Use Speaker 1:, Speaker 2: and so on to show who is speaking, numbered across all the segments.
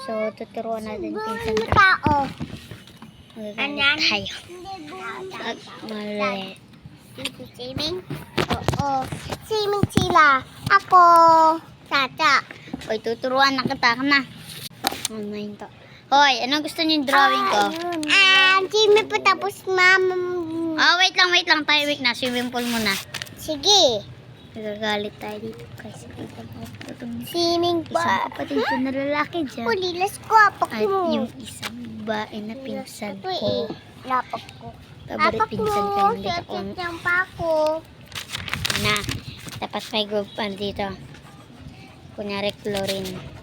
Speaker 1: So, tuturuan natin pinsan ko.
Speaker 2: Tao.
Speaker 1: Magagalit tayo. Pag mali.
Speaker 2: Swimming? Oo. Swimming sila. Ako. Tata.
Speaker 1: Hoy, tuturuan na kita ka na. Online to. Hoy, anong gusto niyo yung drawing ko?
Speaker 2: Swimming po tapos mama.
Speaker 1: Wait lang. Tayo week na. Swimming pool muna.
Speaker 2: Sige.
Speaker 1: Nagagalit tayo dito. Kasi
Speaker 2: Swimming
Speaker 1: isang
Speaker 2: pa.
Speaker 1: kapatid ko na lalaki dyan.
Speaker 2: Pulilas ko. Apak
Speaker 1: At
Speaker 2: mo.
Speaker 1: yung isang babae na pinsan
Speaker 2: Ito
Speaker 1: ko.
Speaker 2: Lapak ko.
Speaker 1: Paborit pinsan ko yung dito ko.
Speaker 2: Siyang pa ako.
Speaker 1: Na. Tapos may group ano dito. Kunyari chlorine.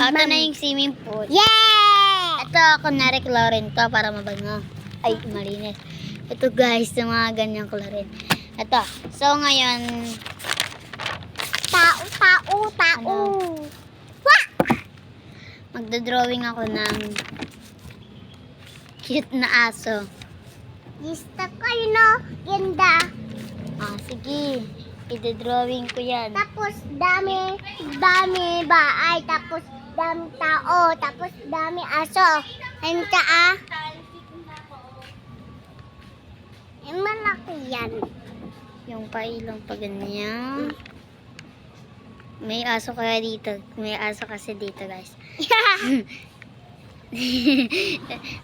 Speaker 1: Ito na yung swimming pool.
Speaker 2: Yeah!
Speaker 1: Ito, kunwari chlorine to para mabango. Ay, malinis. Ito guys, yung mga ganyang chlorine. Ito. So, ngayon,
Speaker 2: Tao.
Speaker 1: Ano? magdodrawing ako ng cute na aso.
Speaker 2: Gusto ko yun o. Ganda.
Speaker 1: Sige. Idodrawing ko yan.
Speaker 2: Tapos dami bahay. Tapos dami tao. Tapos dami aso. Ano ka malaki yan.
Speaker 1: Yung pailong pa ganyan. May aso kaya dito. May aso kasi dito, guys.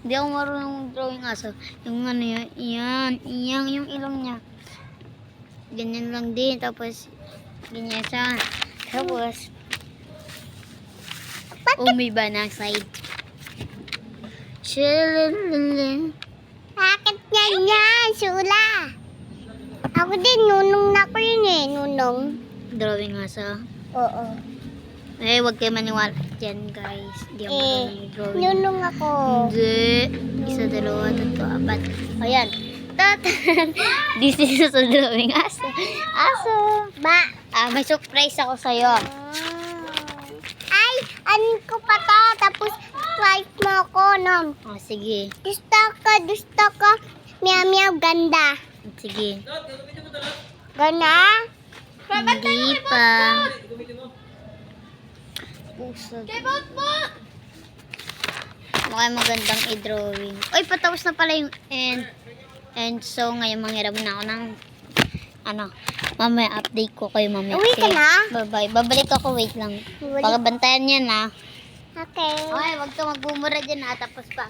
Speaker 1: Hindi ako marunong drawing aso. Yung ano yan, yung ilong niya. Ganyan lang din. Tapos, ganyan siya. Tapos, umiba na side. Shilililin.
Speaker 2: Bakit yan? Sula. Ako din, nunong na ko yun nunong.
Speaker 1: Drawing aso.
Speaker 2: Oo.
Speaker 1: Huwag kayo maniwala dyan, guys. Hindi ako marunong drawing.
Speaker 2: Nunong ako.
Speaker 1: Hindi. Isa, dalawa, tatlo, apat. Ayan. Tatan. This is a drawing aso. Aso. May surprise ako sa'yo.
Speaker 2: Ay, anin ko pa to. Tapos, swipe mo ako, no?
Speaker 1: Sige.
Speaker 2: Gusto ko. Meow, ganda.
Speaker 1: Sige.
Speaker 2: Ganda?
Speaker 1: Hindi pa. Pusag. Mukhang magandang i-drawing. Uy, patapos na pala yung end. And so, ngayon manghiram na ako ng mamaya update ko kayo mamaya.
Speaker 2: Uwi ka na?
Speaker 1: Bye-bye. Babalik ako, wait lang. Pagabantayan yan, ha.
Speaker 2: Okay.
Speaker 1: Okay, wag ka magbumura dyan, ha. Tapos pa.